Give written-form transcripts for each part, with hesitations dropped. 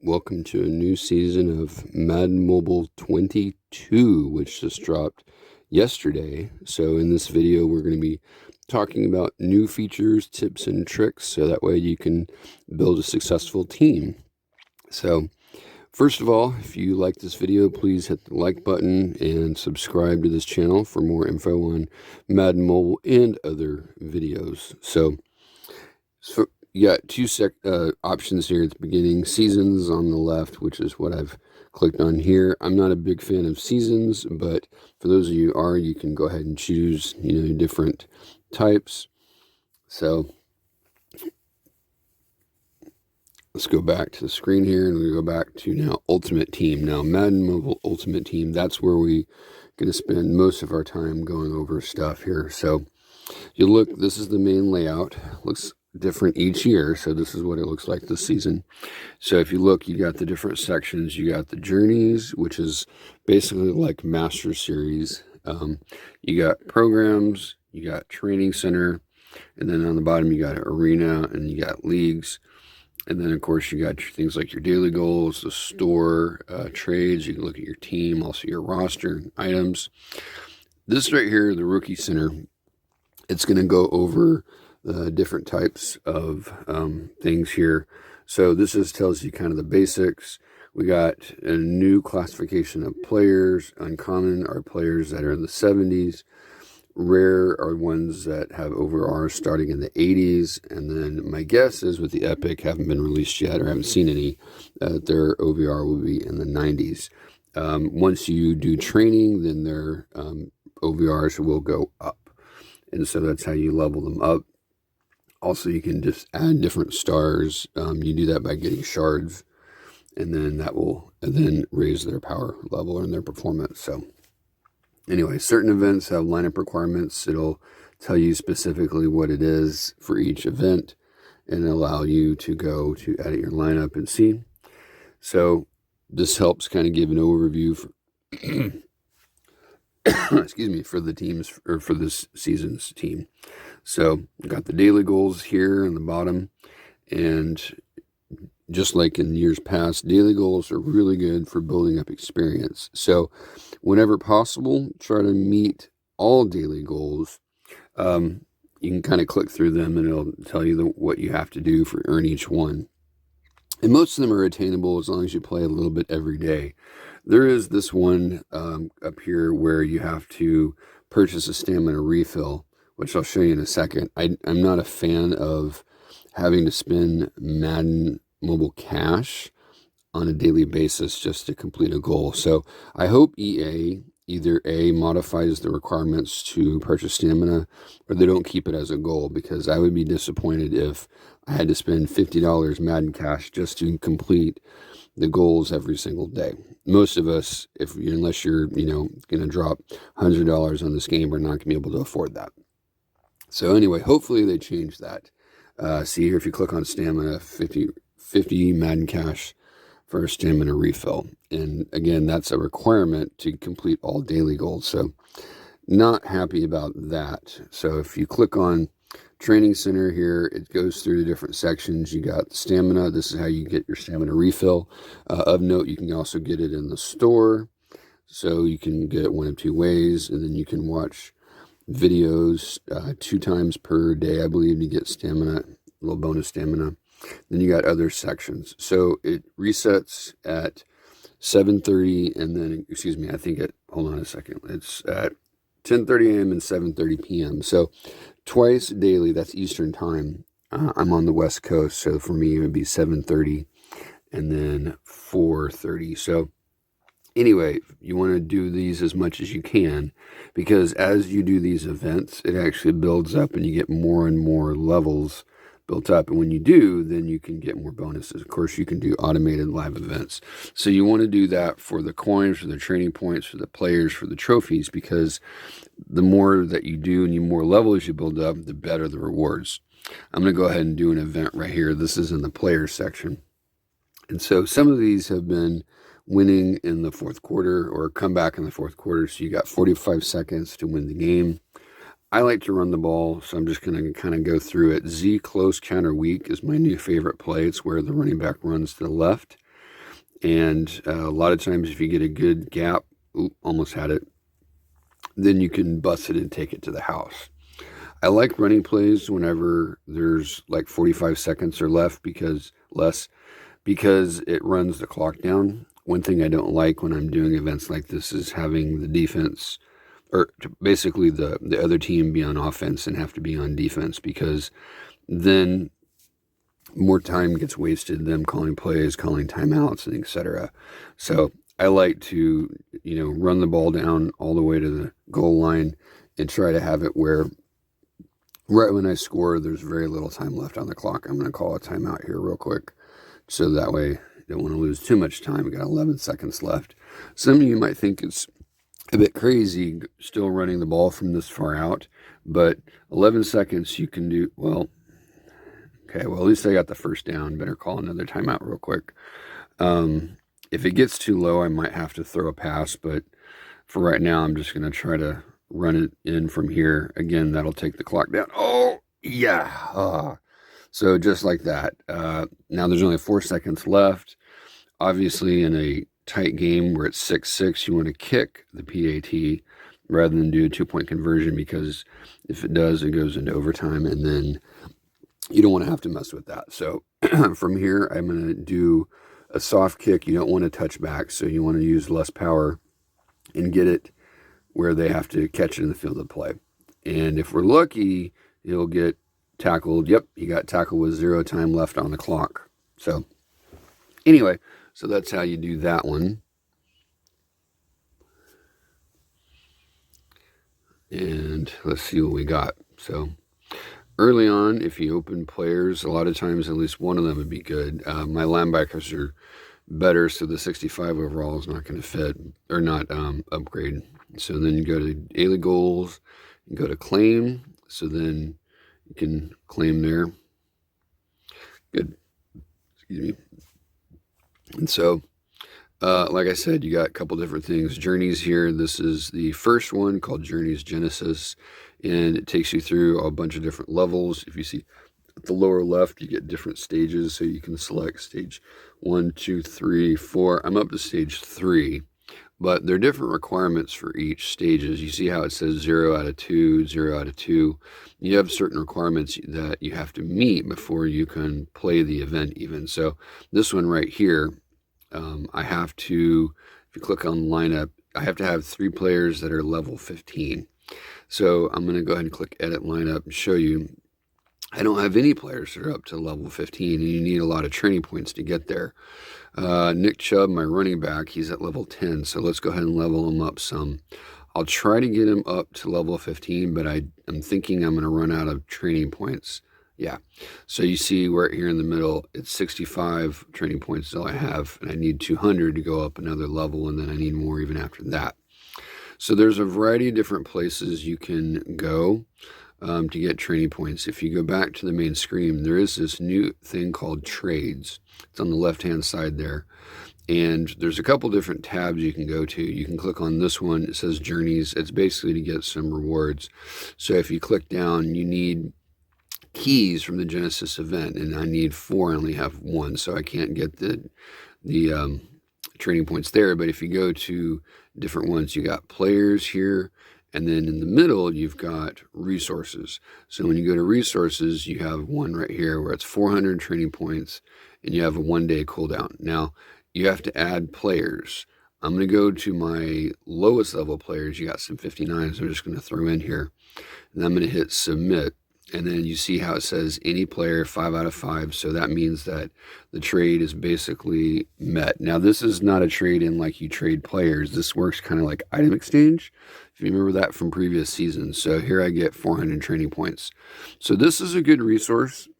Welcome to a new season of Madden Mobile 22, which just dropped yesterday. So in this video, we're going to be talking about new features, tips, and tricks, so that way you can build a successful team. So first of all, if you like this video, please hit the like button and subscribe to this channel for more info on Madden Mobile and other videos. So you got two options here at the beginning. Seasons on the left, which is what I've clicked on here. I'm not a big fan of seasons, but for those of you who are, you can go ahead and choose, different types. So let's go back to the screen here, and we go back to now Ultimate Team. Now Madden Mobile Ultimate Team, that's where we going to spend most of our time going over stuff here. So you look, this is the main layout. Looks different each year, so this is what it looks like this season. So if you look, you got the different sections. You got the journeys, which is basically like Master Series. You got programs, you got training center, and then on the bottom you got arena, and you got leagues. And then, of course, you got things like your daily goals, the store, trades. You can look at your team, also your roster, items. This right here, the Rookie Center, it's going to go over the different types of things here. So this just tells you kind of the basics. We got a new classification of players. Uncommon are players that are in the 70s. Rare are ones that have OVRs starting in the 80s, and then my guess is with the Epic, haven't been released yet or haven't seen any, their OVR will be in the 90s. Once you do training, then their OVRs will go up, and so that's how you level them up. Also, you can just add different stars. You do that by getting shards, and then that will raise their power level and their performance. So anyway, certain events have lineup requirements. It'll tell you specifically what it is for each event and allow you to go to edit your lineup and see. So this helps kind of give an overview for excuse me, for the teams, or for this season's team. So got the daily goals here on the bottom, and just like in years past, daily goals are really good for building up experience. So whenever possible, try to meet all daily goals. You can kind of click through them, and it'll tell you what you have to do for earn each one. And most of them are attainable as long as you play a little bit every day. There is this one up here where you have to purchase a stamina refill, which I'll show you in a second. I'm not a fan of having to spend Madden Mobile cash on a daily basis just to complete a goal. So I hope EA either A, modifies the requirements to purchase stamina, or they don't keep it as a goal, because I would be disappointed if I had to spend $50 Madden cash just to complete the goals every single day. Most of us, unless you're going to drop $100 on this game, are not going to be able to afford that. So anyway, hopefully they change that. See here, if you click on stamina, 50 Madden cash for a stamina refill. And again, that's a requirement to complete all daily goals. So not happy about that. So if you click on training center here, it goes through the different sections. You got stamina. This is how you get your stamina refill. Of note, you can also get it in the store. So you can get it one of two ways, and then you can watch videos 2 times per day, I believe, to get stamina, a little bonus stamina. Then you got other sections. So it resets at 7:30, and then, I think hold on a second. It's at 10:30 a.m. and 7:30 p.m. So twice daily, that's Eastern time. I'm on the West Coast, so for me, it would be 7:30 and then 4:30. So anyway, you want to do these as much as you can, because as you do these events, it actually builds up and you get more and more levels built up. And when you do, then you can get more bonuses. Of course, you can do automated live events. So you want to do that for the coins, for the training points, for the players, for the trophies, because the more that you do and the more levels you build up, the better the rewards. I'm going to go ahead and do an event right here. This is in the players section. And so some of these have been winning in the fourth quarter or come back in the fourth quarter. So you got 45 seconds to win the game. I like to run the ball, so I'm just going to kind of go through it. Z close counter weak is my new favorite play. It's where the running back runs to the left. And a lot of times if you get a good gap, almost had it, then you can bust it and take it to the house. I like running plays whenever there's like 45 seconds or less because it runs the clock down. One thing I don't like when I'm doing events like this is having the defense, or basically the other team, be on offense and have to be on defense, because then more time gets wasted, them calling plays, calling timeouts, and etc. So I like to, run the ball down all the way to the goal line and try to have it where right when I score, there's very little time left on the clock. I'm going to call a timeout here real quick, so that way I don't want to lose too much time. We got 11 seconds left. Some of you might think it's a bit crazy still running the ball from this far out, but 11 seconds you can do, well, okay, well, at least I got the first down. Better call another timeout real quick. If it gets too low, I might have to throw a pass, but for right now, I'm just going to try to run it in from here. Again, that'll take the clock down. Oh, yeah. So just like that. Now there's only 4 seconds left. Obviously, in a tight game where it's 6-6, you want to kick the PAT rather than do a 2-point conversion, because if it does, it goes into overtime, and then you don't want to have to mess with that. So from here, I'm going to do a soft kick. You don't want to touch back, so you want to use less power and get it where they have to catch it in the field of play. And if we're lucky, he'll get tackled. Yep, he got tackled with 0 time left on the clock. So anyway, so that's how you do that one. And let's see what we got. So early on, if you open players, a lot of times at least one of them would be good. My linebackers are better, so the 65 overall is not going to fit, or not upgrade. So then you go to daily goals, you go to claim, so then you can claim there. Good. Excuse me. And so, like I said, you got a couple different things. Journeys here. This is the first one called Journeys Genesis, and it takes you through a bunch of different levels. If you see at the lower left, you get different stages, so you can select stage 1, 2, 3, 4. I'm up to stage 3, but there are different requirements for each stages. You see how it says 0 out of 2, 0 out of 2. You have certain requirements that you have to meet before you can play the event even. So this one right here, I have to, if you click on lineup, I have to have 3 players that are level 15. So I'm going to go ahead and click edit lineup and show you. I don't have any players that are up to level 15, and you need a lot of training points to get there. Nick Chubb, my running back, he's at level 10, so let's go ahead and level him up some. I'll try to get him up to level 15, but I'm thinking I'm going to run out of training points. Yeah, so you see right here in the middle, it's 65 training points is all I have, and I need 200 to go up another level, and then I need more even after that. So there's a variety of different places you can go to get training points. If you go back to the main screen, there is this new thing called trades. It's on the left-hand side there. And there's a couple different tabs you can go to. You can click on this one. It says Journeys. It's basically to get some rewards. So if you click down, you need keys from the Genesis event, and I need 4. I only have 1, so I can't get the training points there. But if you go to different ones, you got players here, and then in the middle you've got resources. So when you go to resources, you have one right here where it's 400 training points, and you have a 1-day cooldown. Now you have to add players. I'm going to go to my lowest level players. You got some 59s I'm just going to throw in here, and I'm going to hit submit. And then you see how it says any player 5 out of 5. So that means that the trade is basically met. Now, this is not a trade in like you trade players. This works kind of like item exchange, if you remember that from previous seasons. So here I get 400 training points. So this is a good resource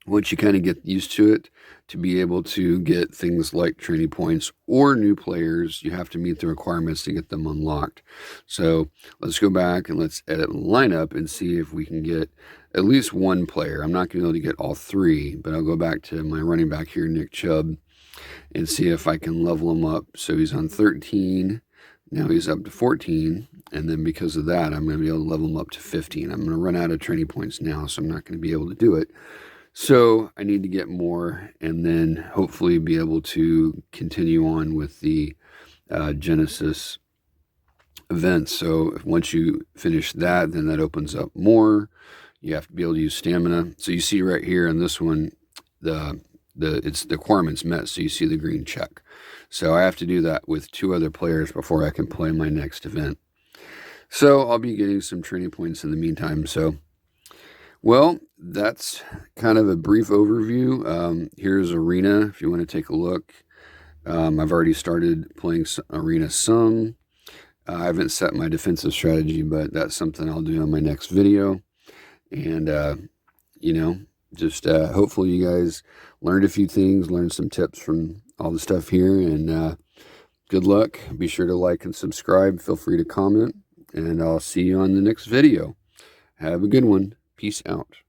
once you kind of get used to it, to be able to get things like training points or new players. You have to meet the requirements to get them unlocked. So let's go back and let's edit lineup and see if we can get at least 1 player. I'm not going to be able to get all 3, but I'll go back to my running back here, Nick Chubb, and see if I can level him up. So he's on 13. Now he's up to 14. And then because of that, I'm going to be able to level him up to 15. I'm going to run out of training points now, so I'm not going to be able to do it. So I need to get more and then hopefully be able to continue on with the Genesis events. So once you finish that, then that opens up more. You have to be able to use stamina. So you see right here in this one, the requirements met. So you see the green check. So I have to do that with 2 other players before I can play my next event. So I'll be getting some training points in the meantime. So, well, that's kind of a brief overview. Here's Arena if you want to take a look. I've already started playing Arena some. I haven't set my defensive strategy, but that's something I'll do on my next video. And, just hopefully you guys learned a few things, learned some tips from all the stuff here. And good luck. Be sure to like and subscribe. Feel free to comment. And I'll see you on the next video. Have a good one. Peace out.